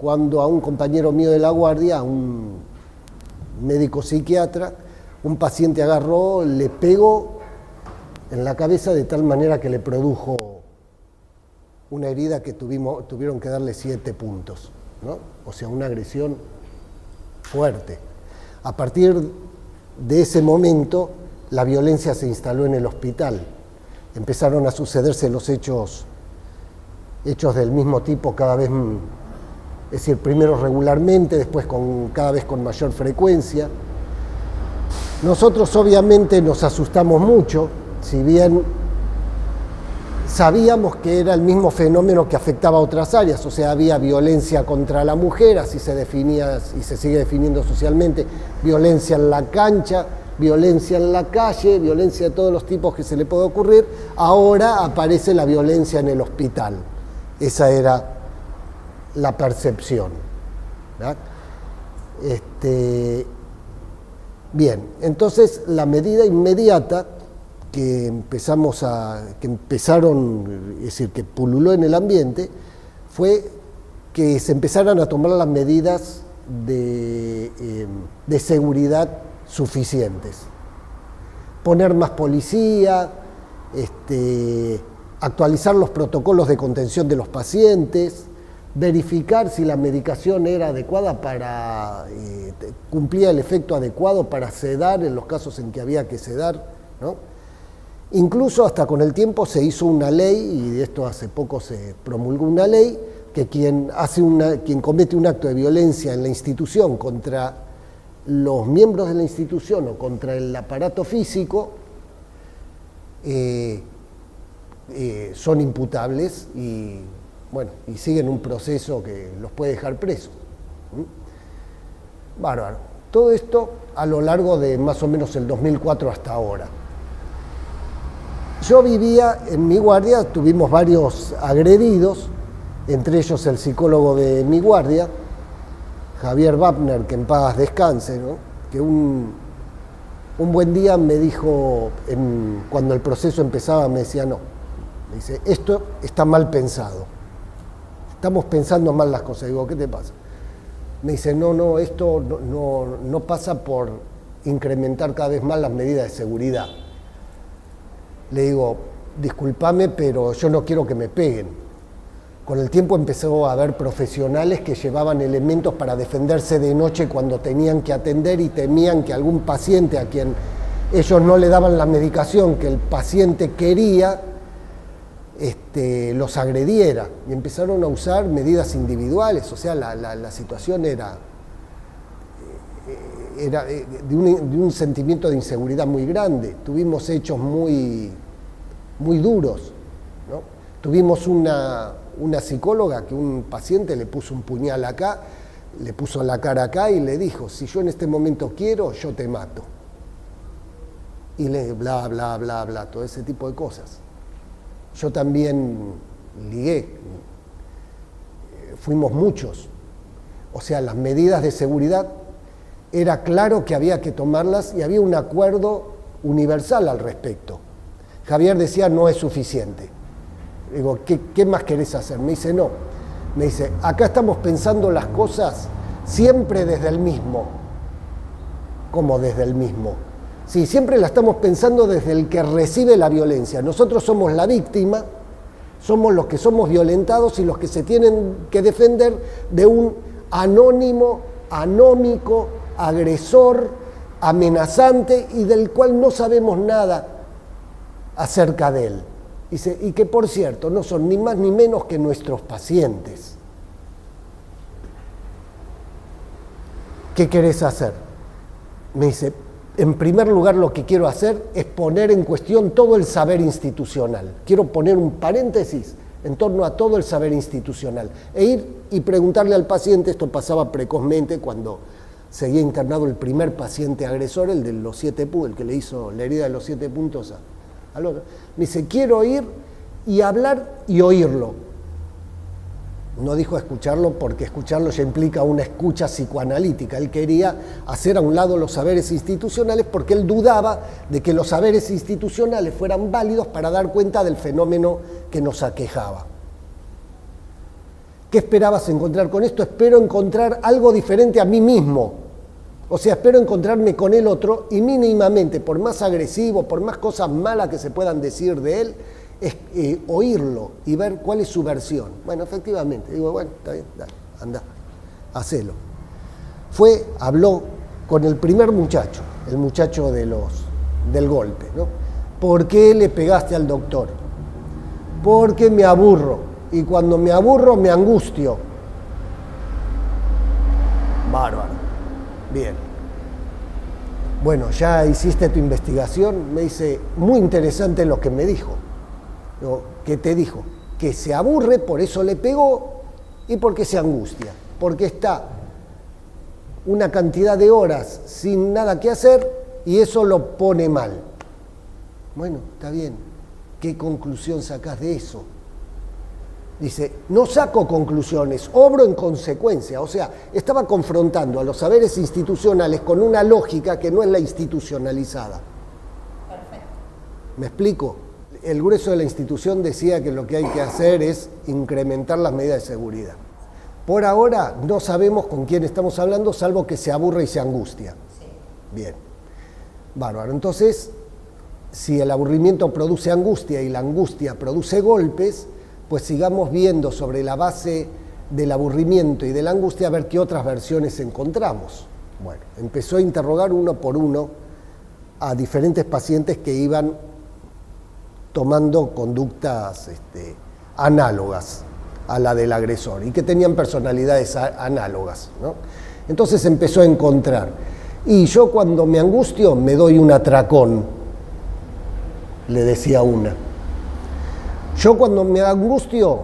cuando a un compañero mío de la guardia, a un médico psiquiatra, un paciente agarró, le pegó en la cabeza de tal manera que le produjo una herida que tuvieron que darle 7 puntos, ¿no? O sea, una agresión fuerte. A partir de ese momento, la violencia se instaló en el hospital. Empezaron a sucederse los hechos del mismo tipo cada vez, es decir, primero regularmente, después cada vez con mayor frecuencia. Nosotros obviamente nos asustamos mucho, si bien sabíamos que era el mismo fenómeno que afectaba a otras áreas, o sea, había violencia contra la mujer, así se definía y se sigue definiendo socialmente, violencia en la cancha, violencia en la calle, violencia de todos los tipos que se le puede ocurrir. Ahora aparece la violencia en el hospital. Esa era la percepción, ¿verdad? Bien, entonces la medida inmediata que empezaron, es decir, que pululó en el ambiente, fue que se empezaran a tomar las medidas de seguridad suficientes. Poner más policía, actualizar los protocolos de contención de los pacientes, verificar si la medicación era adecuada cumplía el efecto adecuado para sedar en los casos en que había que sedar, ¿no? Incluso hasta con el tiempo se hizo una ley, y de esto hace poco se promulgó una ley, que quien comete un acto de violencia en la institución contra los miembros de la institución o contra el aparato físico son imputables y siguen un proceso que los puede dejar presos. Bárbaro. Todo esto a lo largo de más o menos el 2004 hasta ahora. Yo vivía en mi guardia, tuvimos varios agredidos, entre ellos el psicólogo de mi guardia, Javier Wapner, que en paz descanse, ¿no? Que un buen día me dijo, cuando el proceso empezaba, me decía, no, me dice, esto está mal pensado, estamos pensando mal las cosas. Digo, ¿qué te pasa? Me dice, no, esto no pasa por incrementar cada vez más las medidas de seguridad. Le digo, discúlpame, pero yo no quiero que me peguen. Con el tiempo empezó a haber profesionales que llevaban elementos para defenderse de noche cuando tenían que atender y temían que algún paciente a quien ellos no le daban la medicación que el paciente quería, los agrediera. Y empezaron a usar medidas individuales, o sea, la situación era de un sentimiento de inseguridad muy grande. Tuvimos hechos muy duros, ¿no? Tuvimos una psicóloga que un paciente le puso un puñal acá, le puso la cara acá y le dijo, si yo en este momento quiero, yo te mato. Y bla, bla, bla, bla, todo ese tipo de cosas. Yo también ligué, fuimos muchos. O sea, las medidas de seguridad era claro que había que tomarlas y había un acuerdo universal al respecto. Javier decía, no es suficiente. Digo, ¿qué más querés hacer? Me dice, no. Me dice, acá estamos pensando las cosas siempre desde el mismo. ¿Cómo desde el mismo? Sí, siempre la estamos pensando desde el que recibe la violencia. Nosotros somos la víctima, somos los que somos violentados y los que se tienen que defender de un anónimo, anómico, agresor, amenazante y del cual no sabemos nada acerca de él. Dice, y que por cierto no son ni más ni menos que nuestros pacientes. ¿Qué querés hacer? Me dice, en primer lugar lo que quiero hacer es poner en cuestión todo el saber institucional. Quiero poner un paréntesis en torno a todo el saber institucional e ir y preguntarle al paciente. Esto pasaba precozmente cuando seguía internado el primer paciente agresor, el de los 7 puntos, el que le hizo la herida de los 7 puntos al otro. Me dice, quiero ir y hablar y oírlo. No dijo escucharlo porque escucharlo ya implica una escucha psicoanalítica. Él quería hacer a un lado los saberes institucionales porque él dudaba de que los saberes institucionales fueran válidos para dar cuenta del fenómeno que nos aquejaba. ¿Qué esperabas encontrar con esto? Espero encontrar algo diferente a mí mismo. O sea, espero encontrarme con el otro y mínimamente, por más agresivo, por más cosas malas que se puedan decir de él, es oírlo y ver cuál es su versión. Bueno, efectivamente, digo, bueno, está bien, dale, anda, hacelo. Habló con el primer muchacho, el muchacho del golpe, ¿no? ¿Por qué le pegaste al doctor? Porque me aburro, y cuando me aburro me angustio. Bárbaro. Bien. Bueno, ya hiciste tu investigación. Me dice, muy interesante lo que me dijo. ¿Qué te dijo? Que se aburre, por eso le pegó, y porque se angustia. Porque está una cantidad de horas sin nada que hacer y eso lo pone mal. Bueno, está bien. ¿Qué conclusión sacás de eso? Dice, no saco conclusiones, obro en consecuencia. O sea, estaba confrontando a los saberes institucionales con una lógica que no es la institucionalizada. Perfecto. ¿Me explico? El grueso de la institución decía que lo que hay que hacer es incrementar las medidas de seguridad. Por ahora no sabemos con quién estamos hablando, salvo que se aburre y se angustia. Sí. Bien. Bárbaro. Entonces, si el aburrimiento produce angustia y la angustia produce golpes, pues sigamos viendo sobre la base del aburrimiento y de la angustia a ver qué otras versiones encontramos. Bueno, empezó a interrogar uno por uno a diferentes pacientes que iban tomando conductas análogas a la del agresor y que tenían personalidades análogas, ¿no? Entonces empezó a encontrar. Y yo cuando me angustio me doy un atracón, le decía una. Yo cuando me angustio,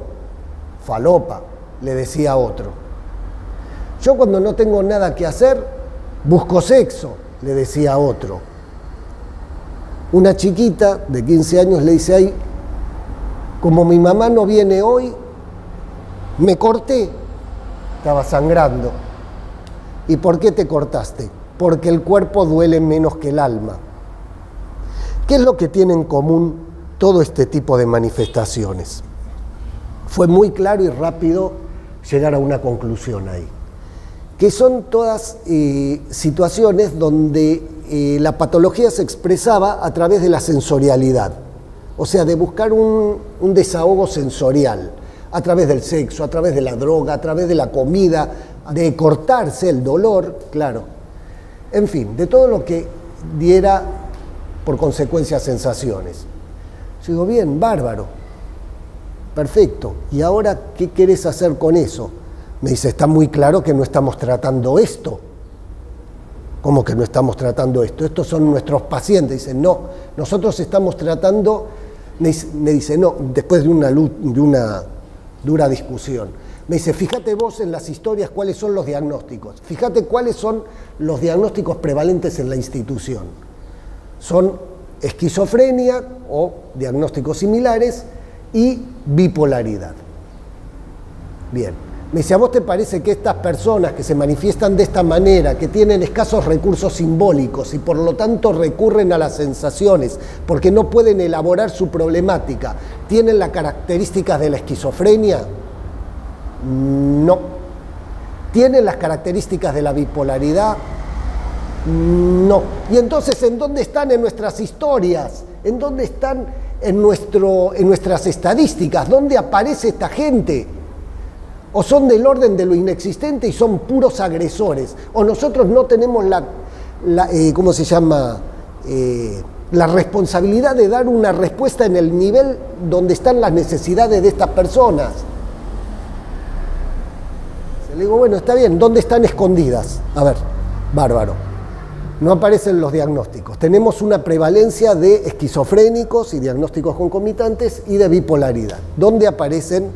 falopa, le decía otro. Yo cuando no tengo nada que hacer, busco sexo, le decía otro. Una chiquita de 15 años le dice, ay, como mi mamá no viene hoy, me corté, estaba sangrando. ¿Y por qué te cortaste? Porque el cuerpo duele menos que el alma. ¿Qué es lo que tiene en común todo este tipo de manifestaciones? Fue muy claro y rápido llegar a una conclusión ahí, que son todas situaciones donde la patología se expresaba a través de la sensorialidad, o sea, de buscar un desahogo sensorial, a través del sexo, a través de la droga, a través de la comida, de cortarse el dolor, claro, en fin, de todo lo que diera por consecuencia sensaciones. Yo digo, bien, bárbaro, perfecto, ¿y ahora qué querés hacer con eso? Me dice, está muy claro que no estamos tratando esto. ¿Cómo que no estamos tratando esto? Estos son nuestros pacientes. Dice, no, nosotros estamos tratando, me dice, no, después de una dura discusión. Me dice, fíjate vos en las historias cuáles son los diagnósticos, fíjate cuáles son los diagnósticos prevalentes en la institución. Son esquizofrenia o diagnósticos similares y bipolaridad. Bien, me dice, ¿a vos te parece que estas personas que se manifiestan de esta manera, que tienen escasos recursos simbólicos y por lo tanto recurren a las sensaciones porque no pueden elaborar su problemática, tienen las características de la esquizofrenia? No. ¿Tienen las características de la bipolaridad? No. Y entonces, ¿en dónde están en nuestras historias? ¿En dónde están en nuestras estadísticas? ¿Dónde aparece esta gente? ¿O son del orden de lo inexistente y son puros agresores? ¿O nosotros no tenemos ¿cómo se llama? La responsabilidad de dar una respuesta en el nivel donde están las necesidades de estas personas? Le digo, bueno, está bien, ¿dónde están escondidas? A ver, bárbaro. No aparecen los diagnósticos. Tenemos una prevalencia de esquizofrénicos y diagnósticos concomitantes y de bipolaridad. ¿Dónde aparecen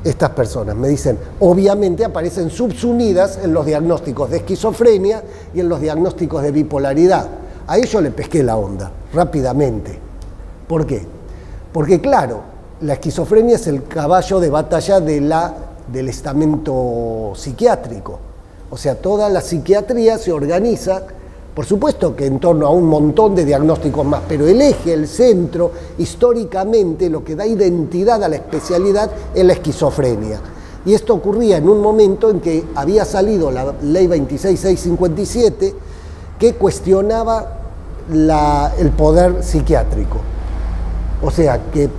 estas personas? Me dicen, obviamente aparecen subsumidas en los diagnósticos de esquizofrenia y en los diagnósticos de bipolaridad. A ello le pesqué la onda, rápidamente. ¿Por qué? Porque claro, la esquizofrenia es el caballo de batalla del estamento psiquiátrico. O sea, toda la psiquiatría se organiza, por supuesto que en torno a un montón de diagnósticos más, pero el eje, el centro, históricamente, lo que da identidad a la especialidad es la esquizofrenia. Y esto ocurría en un momento en que había salido la ley 26657 que cuestionaba el poder psiquiátrico. O sea, que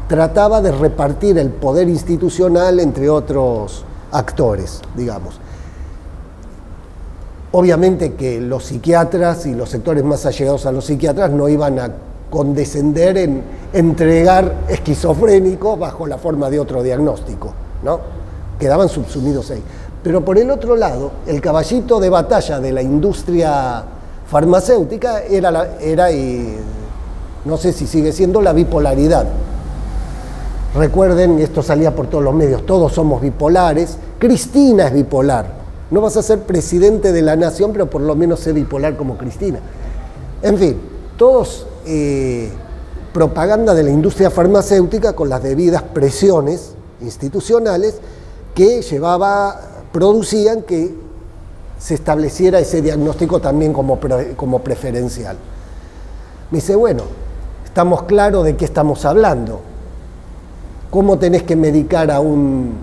trataba de repartir el poder institucional entre otros actores, digamos. Obviamente que los psiquiatras y los sectores más allegados a los psiquiatras no iban a condescender en entregar esquizofrénicos bajo la forma de otro diagnóstico, ¿no? Quedaban subsumidos ahí. Pero por el otro lado, el caballito de batalla de la industria farmacéutica era y no sé si sigue siendo, la bipolaridad. Recuerden, esto salía por todos los medios, todos somos bipolares. Cristina es bipolar. No vas a ser presidente de la nación, pero por lo menos sé bipolar como Cristina. En fin, todos propaganda de la industria farmacéutica con las debidas presiones institucionales que producían que se estableciera ese diagnóstico también como preferencial. Me dice, bueno, estamos claros de qué estamos hablando. ¿Cómo tenés que medicar a ¿cómo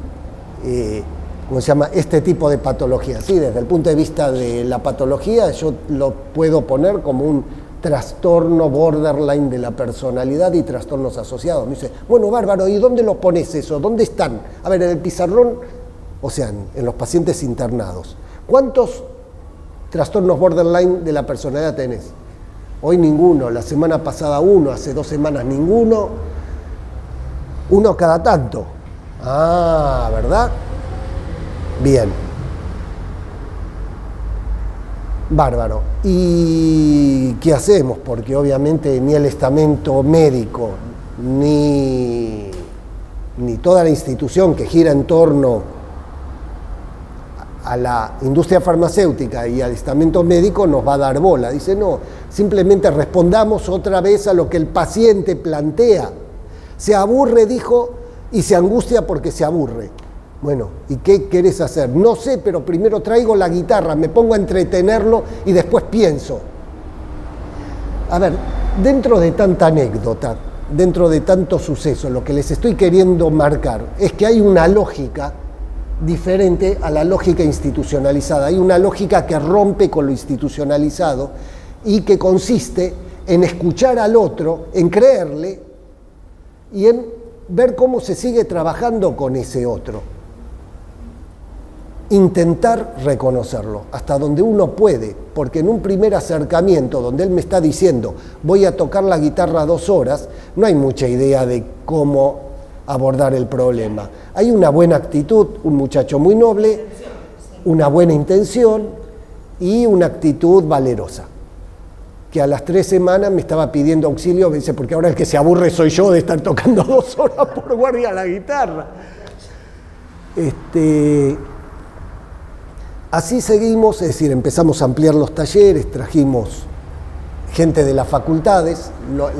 se llama? Este tipo de patología? Sí, desde el punto de vista de la patología, yo lo puedo poner como un trastorno borderline de la personalidad y trastornos asociados. Me dice, bueno, bárbaro, ¿y dónde lo pones eso? ¿Dónde están? A ver, en el pizarrón, o sea, en los pacientes internados. ¿Cuántos trastornos borderline de la personalidad tenés? Hoy ninguno, la semana pasada uno, hace 2 semanas ninguno, uno cada tanto. Ah, ¿verdad? Bien. Bárbaro. ¿Y qué hacemos? Porque obviamente ni el estamento médico, ni toda la institución que gira en torno a la industria farmacéutica y al estamento médico nos va a dar bola. Dice, no, simplemente respondamos otra vez a lo que el paciente plantea. Se aburre, dijo, y se angustia porque se aburre. Bueno, ¿y qué querés hacer? No sé, pero primero traigo la guitarra, me pongo a entretenerlo y después pienso. A ver, dentro de tanta anécdota, dentro de tanto suceso, lo que les estoy queriendo marcar es que hay una lógica diferente a la lógica institucionalizada. Hay una lógica que rompe con lo institucionalizado y que consiste en escuchar al otro, en creerle y en ver cómo se sigue trabajando con ese otro. Intentar reconocerlo hasta donde uno puede, porque en un primer acercamiento donde él me está diciendo voy a tocar la guitarra 2 horas, no hay mucha idea de cómo abordar el problema. Hay una buena actitud, un muchacho muy noble, una buena intención y una actitud valerosa, que a las 3 semanas me estaba pidiendo auxilio, me dice, porque ahora el que se aburre soy yo de estar tocando 2 horas por guardia la guitarra. Así seguimos, es decir, empezamos a ampliar los talleres, trajimos gente de las facultades,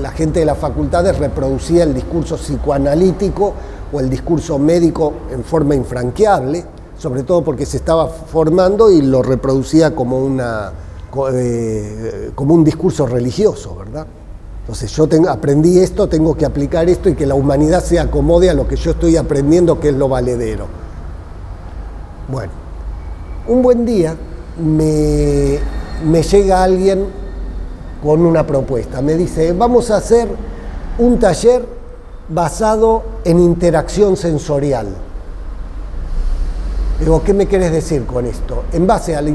la gente de las facultades reproducía el discurso psicoanalítico o el discurso médico en forma infranqueable, sobre todo porque se estaba formando y lo reproducía como un discurso religioso, ¿verdad? Entonces yo aprendí esto, tengo que aplicar esto y que la humanidad se acomode a lo que yo estoy aprendiendo, que es lo valedero. Bueno, un buen día me llega alguien con una propuesta. Me dice, vamos a hacer un taller basado en interacción sensorial. Digo, ¿qué me querés decir con esto? En base a la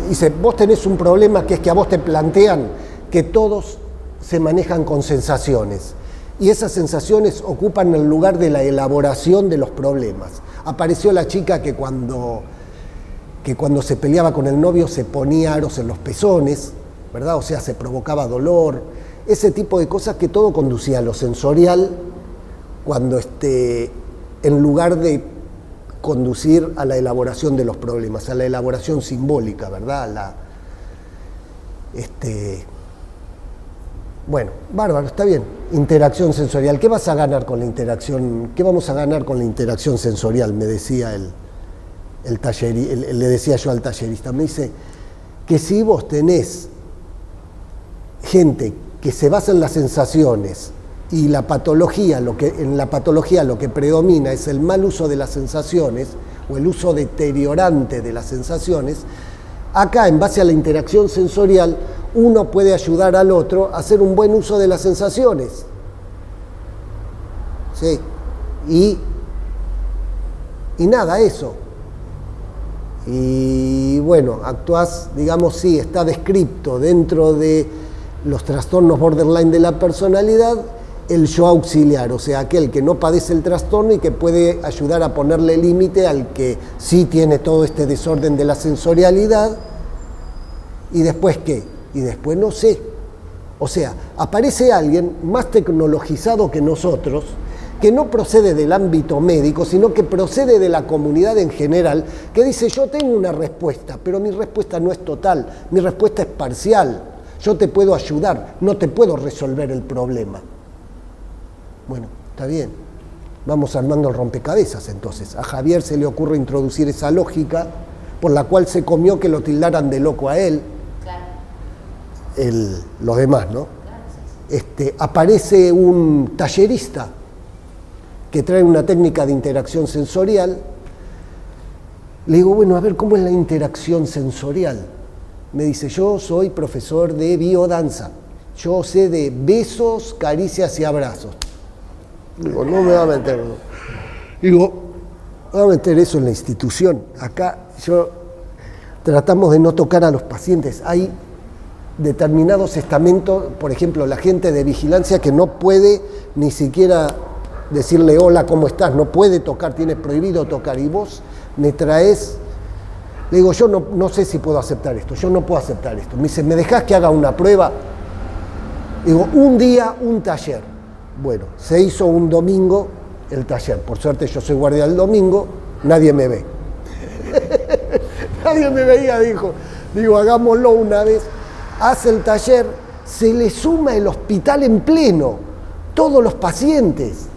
dice, vos tenés un problema que es que a vos te plantean que todos se manejan con sensaciones y esas sensaciones ocupan el lugar de la elaboración de los problemas. Apareció la chica que cuando se peleaba con el novio se ponía aros en los pezones, ¿verdad? O sea, se provocaba dolor, ese tipo de cosas que todo conducía a lo sensorial cuando en lugar de conducir a la elaboración de los problemas, a la elaboración simbólica, ¿verdad? Bueno, bárbaro, está bien. Interacción sensorial. ¿Qué vas a ganar con la interacción? ¿Qué vamos a ganar con la interacción sensorial? Me decía le decía yo al tallerista. Me dice que si vos tenés gente que se basa en las sensaciones y la patología, en la patología lo que predomina es el mal uso de las sensaciones o el uso deteriorante de las sensaciones, acá en base a la interacción sensorial uno puede ayudar al otro a hacer un buen uso de las sensaciones. ¿Sí? Y nada, eso. Y bueno, actuás, digamos, sí, está descrito dentro de los trastornos borderline de la personalidad el yo auxiliar, o sea, aquel que no padece el trastorno y que puede ayudar a ponerle límite al que sí tiene todo este desorden de la sensorialidad. ¿Y después qué? Y después no sé. O sea, aparece alguien más tecnologizado que nosotros, que no procede del ámbito médico, sino que procede de la comunidad en general, que dice, yo tengo una respuesta, pero mi respuesta no es total, mi respuesta es parcial, yo te puedo ayudar, no te puedo resolver el problema. Bueno, está bien, vamos armando el rompecabezas entonces. A Javier se le ocurre introducir esa lógica por la cual se comió que lo tildaran de loco a él, claro. Los demás, ¿no? Claro, sí. Aparece un tallerista que trae una técnica de interacción sensorial. Le digo, bueno, a ver, ¿cómo es la interacción sensorial? Me dice, yo soy profesor de biodanza, yo sé de besos, caricias y abrazos. Digo, no me va a meter. No. Digo, va a meter eso en la institución. Acá tratamos de no tocar a los pacientes. Hay determinados estamentos, por ejemplo, la gente de vigilancia que no puede ni siquiera decirle hola, ¿cómo estás? No puede tocar, tiene prohibido tocar. Y vos me traes, le digo, yo no sé si puedo aceptar esto, yo no puedo aceptar esto. Me dice, ¿me dejás que haga una prueba? Digo, un día, un taller. Bueno, se hizo un domingo el taller. Por suerte yo soy guardia del domingo, nadie me ve. Nadie me veía, dijo. Digo, hagámoslo una vez. Hace el taller, se le suma el hospital en pleno, todos los pacientes.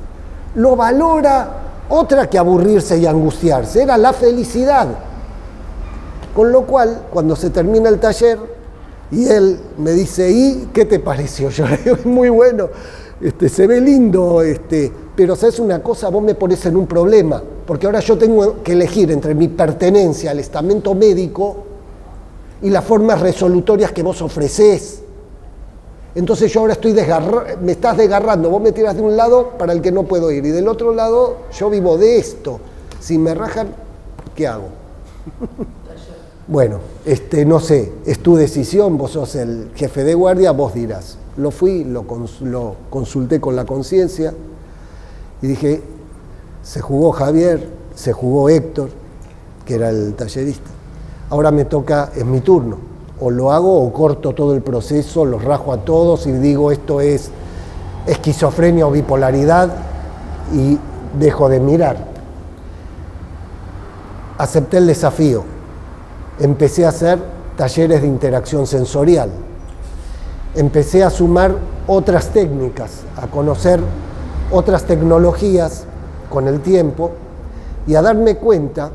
Lo valora otra que aburrirse y angustiarse, era la felicidad. Con lo cual, cuando se termina el taller, y él me dice, ¿y qué te pareció? Yo le digo, es muy bueno, se ve lindo, pero ¿sabes una cosa? Vos me pones en un problema, porque ahora yo tengo que elegir entre mi pertenencia al estamento médico y las formas resolutorias que vos ofrecés. Entonces yo ahora me estás desgarrando, vos me tiras de un lado para el que no puedo ir, y del otro lado yo vivo de esto. Si me rajan, ¿qué hago? Bueno, no sé, es tu decisión, vos sos el jefe de guardia, vos dirás. Lo fui, lo consulté con la conciencia y dije, se jugó Javier, se jugó Héctor, que era el tallerista. Ahora me toca, es mi turno. O lo hago o corto todo el proceso, los rajo a todos y digo esto es esquizofrenia o bipolaridad y dejo de mirar. Acepté el desafío. Empecé a hacer talleres de interacción sensorial. Empecé a sumar otras técnicas, a conocer otras tecnologías con el tiempo y a darme cuenta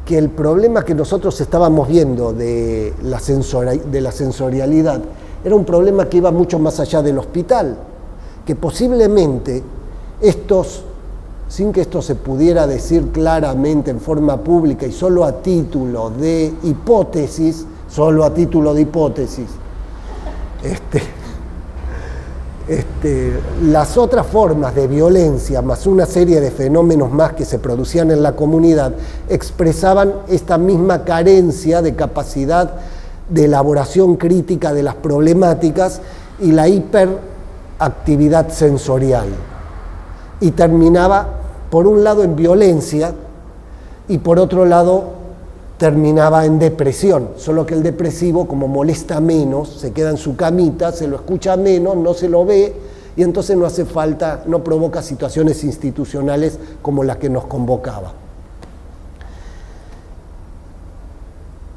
que el problema que nosotros estábamos viendo de la sensorialidad era un problema que iba mucho más allá del hospital, que posiblemente sin que esto se pudiera decir claramente en forma pública y solo a título de hipótesis, las otras formas de violencia, más una serie de fenómenos más que se producían en la comunidad, expresaban esta misma carencia de capacidad de elaboración crítica de las problemáticas y la hiperactividad sensorial. Y terminaba, por un lado, en violencia y por otro lado, terminaba en depresión, solo que el depresivo, como molesta menos, se queda en su camita, se lo escucha menos, no se lo ve, y entonces no hace falta, no provoca situaciones institucionales como la que nos convocaba.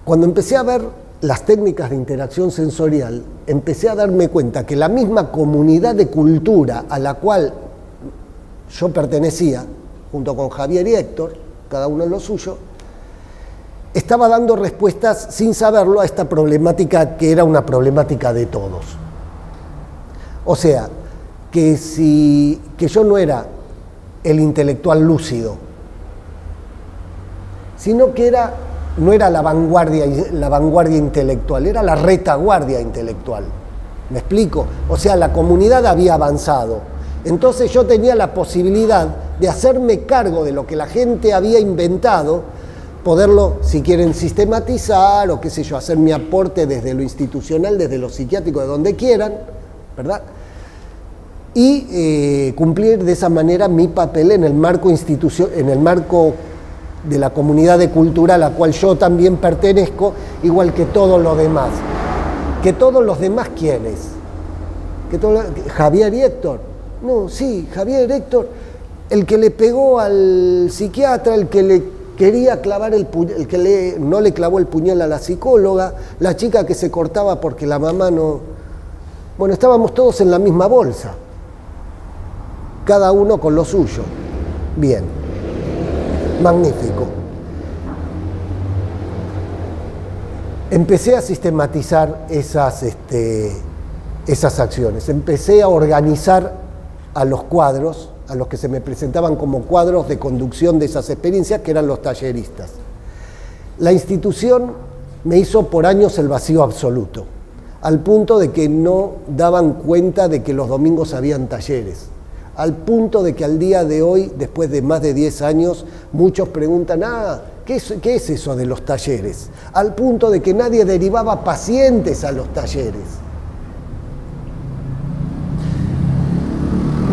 Cuando empecé a ver las técnicas de interacción sensorial, empecé a darme cuenta que la misma comunidad de cultura a la cual yo pertenecía, junto con Javier y Héctor, cada uno en lo suyo, estaba dando respuestas sin saberlo a esta problemática que era una problemática de todos. O sea, que yo no era el intelectual lúcido, sino que no era la vanguardia intelectual, era la retaguardia intelectual. ¿Me explico? O sea, la comunidad había avanzado. Entonces yo tenía la posibilidad de hacerme cargo de lo que la gente había inventado, poderlo, si quieren, sistematizar o qué sé yo, hacer mi aporte desde lo institucional, desde lo psiquiátrico, de donde quieran, ¿verdad? Y cumplir de esa manera mi papel en el marco de la comunidad de cultura a la cual yo también pertenezco, igual que todos los demás. ¿Que todos los demás quiénes? ¿Javier y Héctor? No, sí, Javier, Héctor, el que le pegó al psiquiatra, el que le quería clavar el que no le clavó el puñal a la psicóloga, la chica que se cortaba porque la mamá no... Bueno, estábamos todos en la misma bolsa, cada uno con lo suyo. Bien, magnífico. Empecé a sistematizar esas acciones, empecé a organizar a los cuadros, a los que se me presentaban como cuadros de conducción de esas experiencias, que eran los talleristas. La institución me hizo por años el vacío absoluto, al punto de que no daban cuenta de que los domingos habían talleres, al punto de que al día de hoy, después de más de 10 años, muchos preguntan, ¿qué es eso de los talleres? Al punto de que nadie derivaba pacientes a los talleres.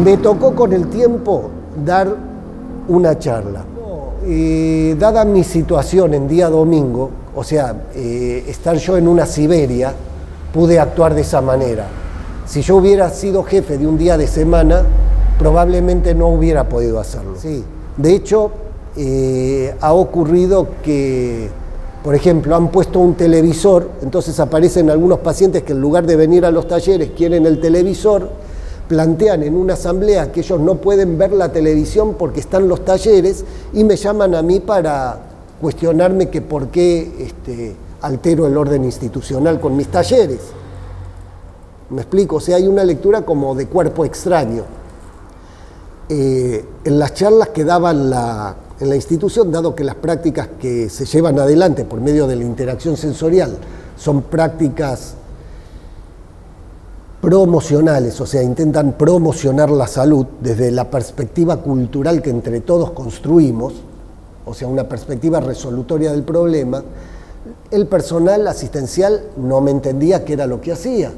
Me tocó con el tiempo dar una charla. Dada mi situación en día domingo, o sea, estar yo en una Siberia, pude actuar de esa manera. Si yo hubiera sido jefe de un día de semana, probablemente no hubiera podido hacerlo. Sí. De hecho, ha ocurrido que, por ejemplo, han puesto un televisor, entonces aparecen algunos pacientes que en lugar de venir a los talleres quieren el televisor, plantean en una asamblea que ellos no pueden ver la televisión porque están los talleres y me llaman a mí para cuestionarme que por qué altero el orden institucional con mis talleres. ¿Me explico? O sea, hay una lectura como de cuerpo extraño. En las charlas que daban en la institución, dado que las prácticas que se llevan adelante por medio de la interacción sensorial son prácticas promocionales, o sea, intentan promocionar la salud desde la perspectiva cultural que entre todos construimos, o sea, una perspectiva resolutoria del problema, el personal asistencial no me entendía qué era lo que hacía.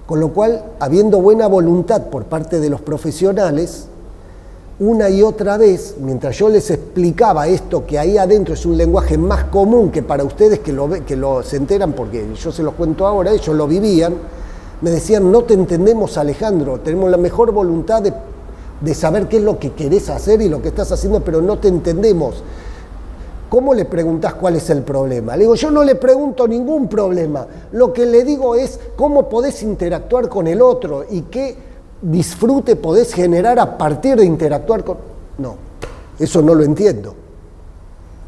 Con lo cual, habiendo buena voluntad por parte de los profesionales, una y otra vez, mientras yo les explicaba esto, que ahí adentro es un lenguaje más común que para ustedes que se enteran, porque yo se los cuento ahora, ellos lo vivían, me decían, no te entendemos, Alejandro, tenemos la mejor voluntad de saber qué es lo que querés hacer y lo que estás haciendo, pero no te entendemos. ¿Cómo le preguntás cuál es el problema? Le digo, yo no le pregunto ningún problema, lo que le digo es cómo podés interactuar con el otro y qué disfrute podés generar a partir de interactuar con... No, eso no lo entiendo.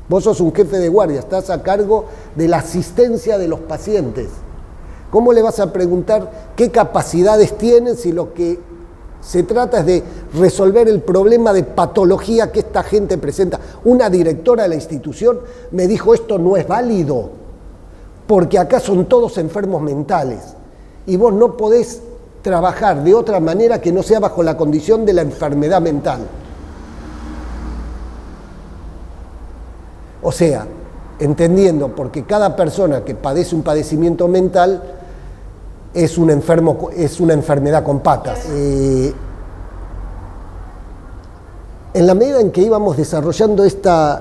Vos sos un jefe de guardia, estás a cargo de la asistencia de los pacientes. ¿Cómo le vas a preguntar qué capacidades tienen si lo que se trata es de resolver el problema de patología que esta gente presenta? Una directora de la institución me dijo, esto no es válido, porque acá son todos enfermos mentales y vos no podés trabajar de otra manera que no sea bajo la condición de la enfermedad mental. O sea, entendiendo, porque cada persona que padece un padecimiento mental es una enfermedad con patas. En la medida en que íbamos desarrollando esta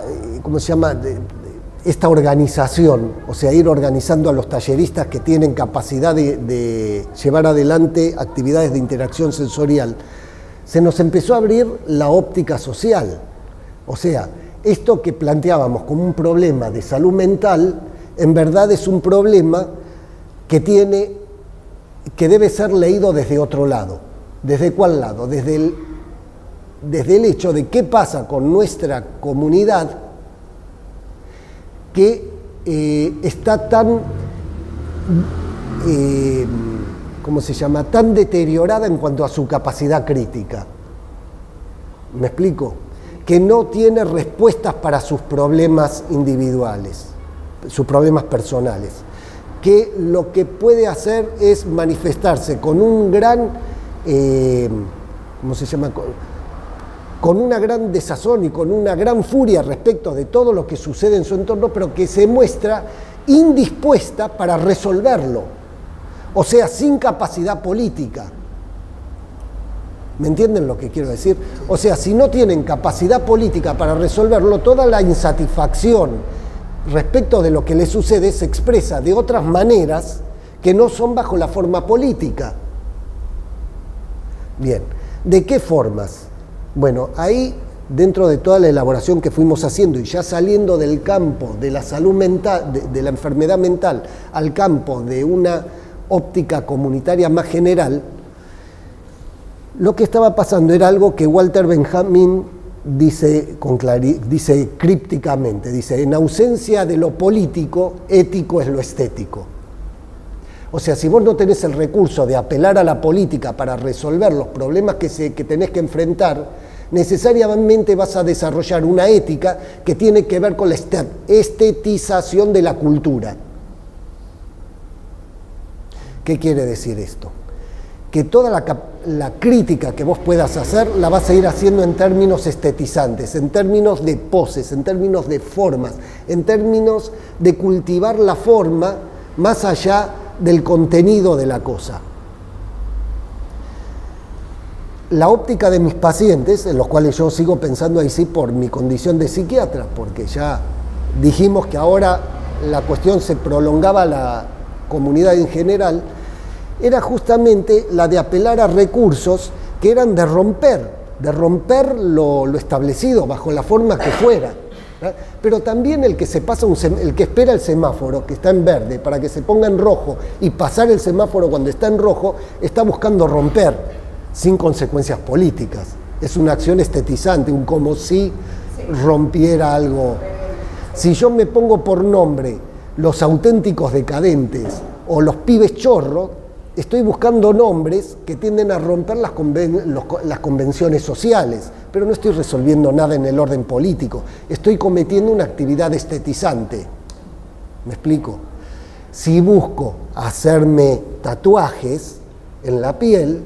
organización, o sea, ir organizando a los talleristas que tienen capacidad de llevar adelante actividades de interacción sensorial, se nos empezó a abrir la óptica social. O sea, esto que planteábamos como un problema de salud mental, en verdad es un problema que debe ser leído desde otro lado. ¿Desde cuál lado? Desde el hecho de qué pasa con nuestra comunidad que está tan ¿cómo se llama?, tan deteriorada en cuanto a su capacidad crítica. ¿Me explico? Que no tiene respuestas para sus problemas individuales, sus problemas personales. Que lo que puede hacer es manifestarse con un gran, ¿cómo se llama?, con una gran desazón y con una gran furia respecto de todo lo que sucede en su entorno, pero que se muestra indispuesta para resolverlo, o sea, sin capacidad política. ¿Me entienden lo que quiero decir? O sea, si no tienen capacidad política para resolverlo, toda la insatisfacción respecto de lo que les sucede se expresa de otras maneras que no son bajo la forma política. Bien, ¿de qué formas? Bueno, ahí, dentro de toda la elaboración que fuimos haciendo y ya saliendo del campo de la salud mental, de la enfermedad mental, al campo de una óptica comunitaria más general, lo que estaba pasando era algo que Walter Benjamin dice crípticamente, dice, en ausencia de lo político, ético es lo estético. O sea, si vos no tenés el recurso de apelar a la política para resolver los problemas que tenés que enfrentar, necesariamente vas a desarrollar una ética que tiene que ver con la estetización de la cultura. ¿Qué quiere decir esto? Que toda la crítica que vos puedas hacer la vas a ir haciendo en términos estetizantes, en términos de poses, en términos de formas, en términos de cultivar la forma más allá del contenido de la cosa. La óptica de mis pacientes, en los cuales yo sigo pensando ahí sí por mi condición de psiquiatra, porque ya dijimos que ahora la cuestión se prolongaba a la comunidad en general, era justamente la de apelar a recursos que eran de romper lo establecido bajo la forma que fuera. Pero también el que el que espera el semáforo, que está en verde, para que se ponga en rojo y pasar el semáforo cuando está en rojo, está buscando romper sin consecuencias políticas. Es una acción estetizante, un como si rompiera algo. Si yo me pongo por nombre los auténticos decadentes o los pibes chorros, estoy buscando nombres que tienden a romper las convenciones sociales, pero no estoy resolviendo nada en el orden político, estoy cometiendo una actividad estetizante. ¿Me explico? Si busco hacerme tatuajes en la piel,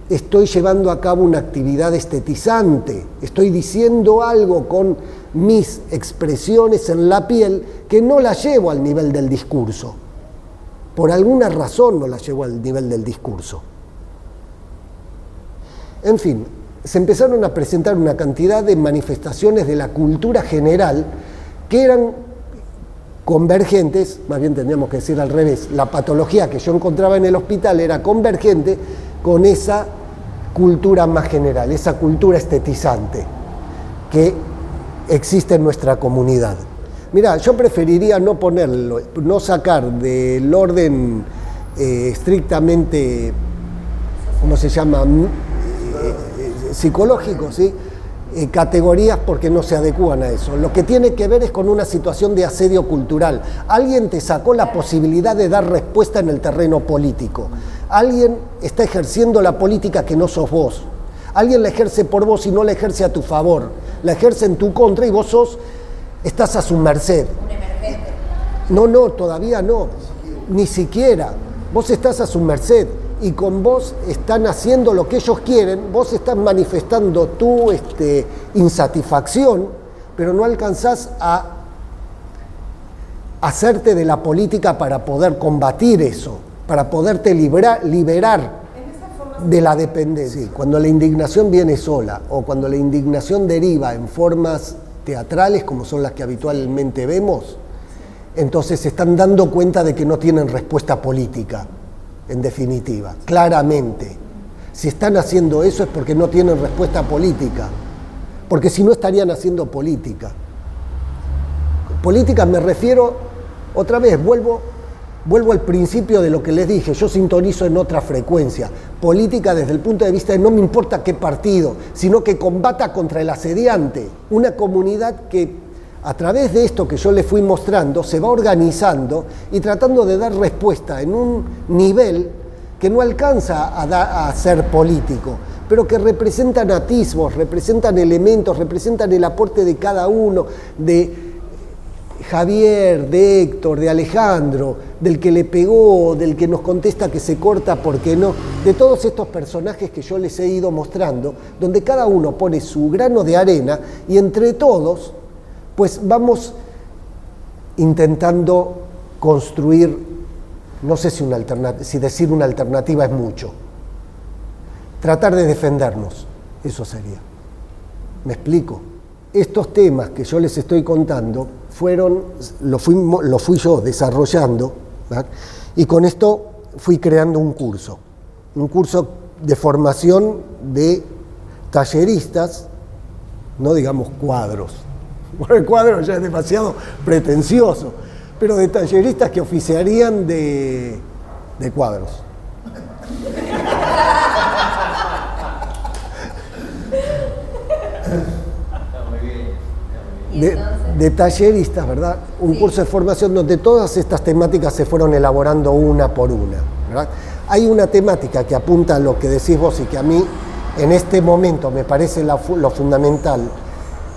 estoy llevando a cabo una actividad estetizante, estoy diciendo algo con mis expresiones en la piel que no la llevo al nivel del discurso. Por alguna razón no la llevo al nivel del discurso. En fin, se empezaron a presentar una cantidad de manifestaciones de la cultura general que eran convergentes, más bien tendríamos que decir al revés, la patología que yo encontraba en el hospital era convergente con esa cultura más general, esa cultura estetizante que existe en nuestra comunidad. Mirá, yo preferiría no ponerlo, no sacar del orden estrictamente, ¿cómo se llama?, psicológico, ¿sí?, categorías porque no se adecúan a eso. Lo que tiene que ver es con una situación de asedio cultural. Alguien te sacó la posibilidad de dar respuesta en el terreno político. Alguien está ejerciendo la política que no sos vos. Alguien la ejerce por vos y no la ejerce a tu favor. La ejerce en tu contra y vos estás a su merced. Un emergente. No, todavía no. Ni siquiera. Vos estás a su merced y con vos están haciendo lo que ellos quieren, vos estás manifestando tu insatisfacción, pero no alcanzás a hacerte de la política para poder combatir eso, para poderte liberar de la dependencia. Sí, cuando la indignación viene sola o cuando la indignación deriva en formas teatrales como son las que habitualmente vemos, entonces se están dando cuenta de que no tienen respuesta política, en definitiva, claramente. Si están haciendo eso es porque no tienen respuesta política, porque si no estarían haciendo política. Política me refiero, otra vez, vuelvo al principio de lo que les dije, yo sintonizo en otra frecuencia. Política desde el punto de vista de no me importa qué partido, sino que combata contra el asediante. Una comunidad que a través de esto que yo les fui mostrando se va organizando y tratando de dar respuesta en un nivel que no alcanza a ser político, pero que representan atisbos, representan elementos, representan el aporte de cada uno, de Javier, de Héctor, de Alejandro, del que le pegó, del que nos contesta que se corta porque no, de todos estos personajes que yo les he ido mostrando, donde cada uno pone su grano de arena y entre todos, pues vamos intentando construir, no sé si decir una alternativa es mucho, tratar de defendernos, eso sería. ¿Me explico? Estos temas que yo les estoy contando lo fui yo desarrollando, ¿verdad? Y con esto fui creando un curso de formación de talleristas, no digamos cuadros, porque el cuadro ya es demasiado pretencioso, pero de talleristas que oficiarían de cuadros. De talleristas, ¿verdad? Un curso de formación donde todas estas temáticas se fueron elaborando una por una, ¿verdad? Hay una temática que apunta a lo que decís vos y que a mí en este momento me parece lo fundamental,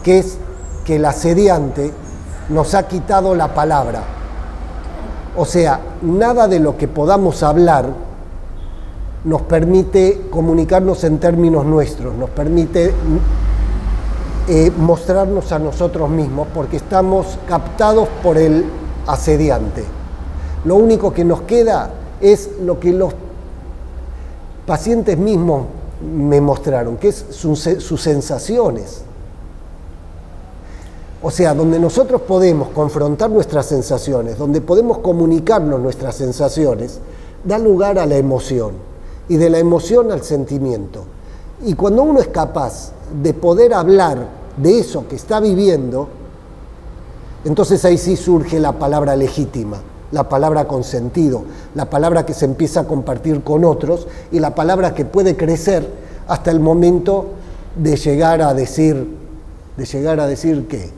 que es que el asediante nos ha quitado la palabra. O sea, nada de lo que podamos hablar nos permite comunicarnos en términos nuestros, nos permite mostrarnos a nosotros mismos porque estamos captados por el asediante. Lo único que nos queda es lo que los pacientes mismos me mostraron, que es sus sensaciones. O sea, donde nosotros podemos confrontar nuestras sensaciones, donde podemos comunicarnos nuestras sensaciones, da lugar a la emoción y de la emoción al sentimiento. Y cuando uno es capaz de poder hablar de eso que está viviendo, entonces ahí sí surge la palabra legítima, la palabra con sentido, la palabra que se empieza a compartir con otros y la palabra que puede crecer hasta el momento de llegar a decir ¿qué?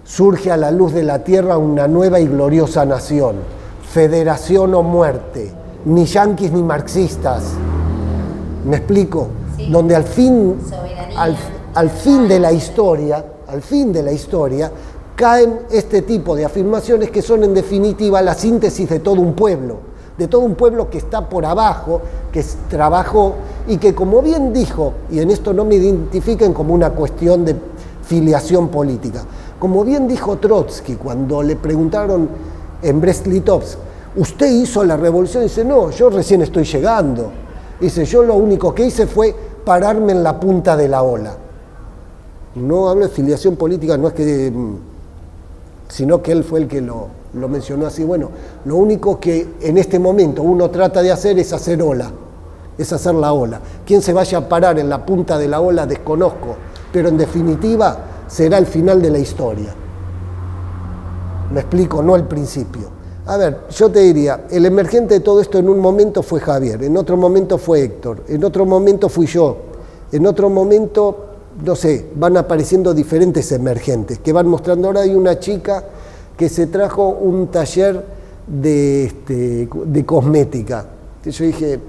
Surge a la luz de la tierra una nueva y gloriosa nación, federación o muerte, ni yanquis ni marxistas. ¿Me explico? Sí. Donde al fin de la historia, caen este tipo de afirmaciones que son en definitiva la síntesis de todo un pueblo que está por abajo, que trabajó y que, como bien dijo, y en esto no me identifiquen como una cuestión de filiación política, como bien dijo Trotsky cuando le preguntaron en Brest-Litovsk, ¿usted hizo la revolución? Dice, no, yo recién estoy llegando. Dice, yo lo único que hice fue pararme en la punta de la ola. No hablo de filiación política, no es que, sino que él fue el que lo mencionó así. Bueno, lo único que en este momento uno trata de hacer es hacer ola, es hacer la ola. ¿Quién se vaya a parar en la punta de la ola? Desconozco, pero en definitiva será el final de la historia. Me explico, no el principio. A ver, yo te diría, el emergente de todo esto en un momento fue Javier, en otro momento fue Héctor, en otro momento fui yo, en otro momento, no sé, van apareciendo diferentes emergentes que van mostrando. Ahora hay una chica que se trajo un taller de cosmética. Yo dije,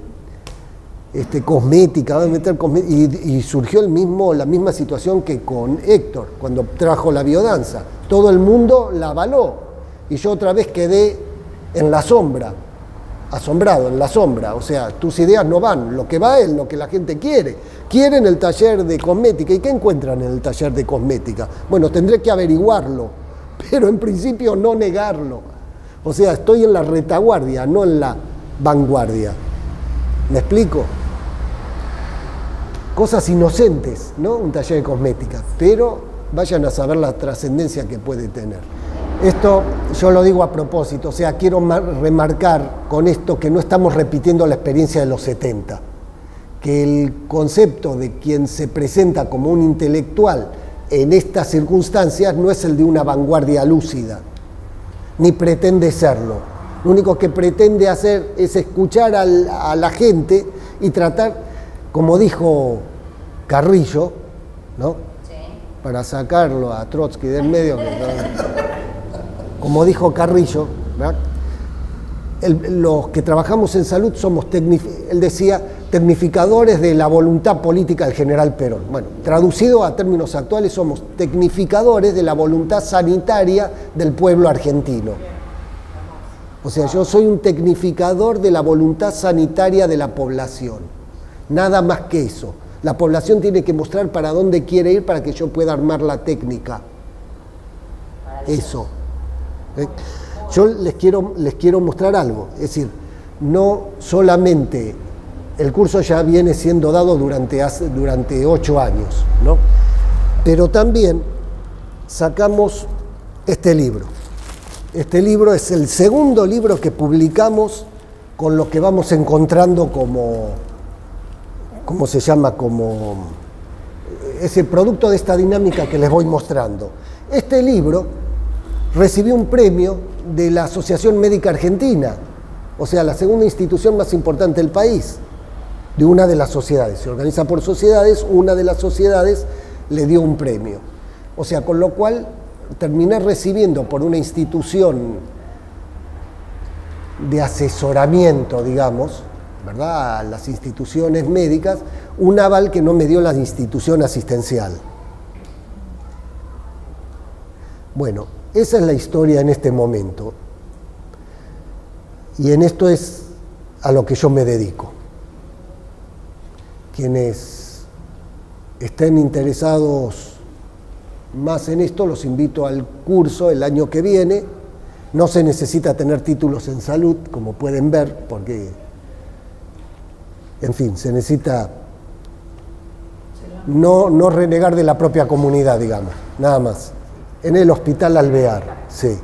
cosmética, va a meter cosmética, y surgió la misma situación que con Héctor, cuando trajo la biodanza. Todo el mundo la avaló, y yo otra vez quedé en la sombra, asombrado, en la sombra. O sea, tus ideas no van, lo que va es lo que la gente quiere. Quieren el taller de cosmética, ¿y qué encuentran en el taller de cosmética? Bueno, tendré que averiguarlo, pero en principio no negarlo. O sea, estoy en la retaguardia, no en la vanguardia. ¿Me explico? Cosas inocentes, ¿no? Un taller de cosmética, pero vayan a saber la trascendencia que puede tener. Esto yo lo digo a propósito, o sea, quiero remarcar con esto que no estamos repitiendo la experiencia de los 70, que el concepto de quien se presenta como un intelectual en estas circunstancias no es el de una vanguardia lúcida, ni pretende serlo. Lo único que pretende hacer es escuchar a la gente y tratar, como dijo Carrillo, ¿no? Sí. Para sacarlo a Trotsky del medio, como dijo Carrillo, ¿verdad? los que trabajamos en salud somos, él decía, tecnificadores de la voluntad política del general Perón. Bueno, traducido a términos actuales, somos tecnificadores de la voluntad sanitaria del pueblo argentino. O sea, yo soy un tecnificador de la voluntad sanitaria de la población. Nada más que eso. La población tiene que mostrar para dónde quiere ir para que yo pueda armar la técnica. Eso. Yo les quiero mostrar algo. Es decir, no solamente el curso ya viene siendo dado durante 8 años, ¿no? Pero también sacamos este libro. Este libro es el segundo libro que publicamos con lo que vamos encontrando como ese producto de esta dinámica que les voy mostrando. Este libro recibió un premio de la Asociación Médica Argentina, o sea, la segunda institución más importante del país, de una de las sociedades. Se organiza por sociedades, una de las sociedades le dio un premio. O sea, con lo cual terminé recibiendo por una institución de asesoramiento, digamos, ¿verdad?, a las instituciones médicas, un aval que no me dio la institución asistencial. Bueno, esa es la historia en este momento. Y en esto es a lo que yo me dedico. Quienes estén interesados más en esto, los invito al curso el año que viene. No se necesita tener títulos en salud, como pueden ver, porque, en fin, se necesita no renegar de la propia comunidad, digamos, nada más. En el Hospital Alvear, sí.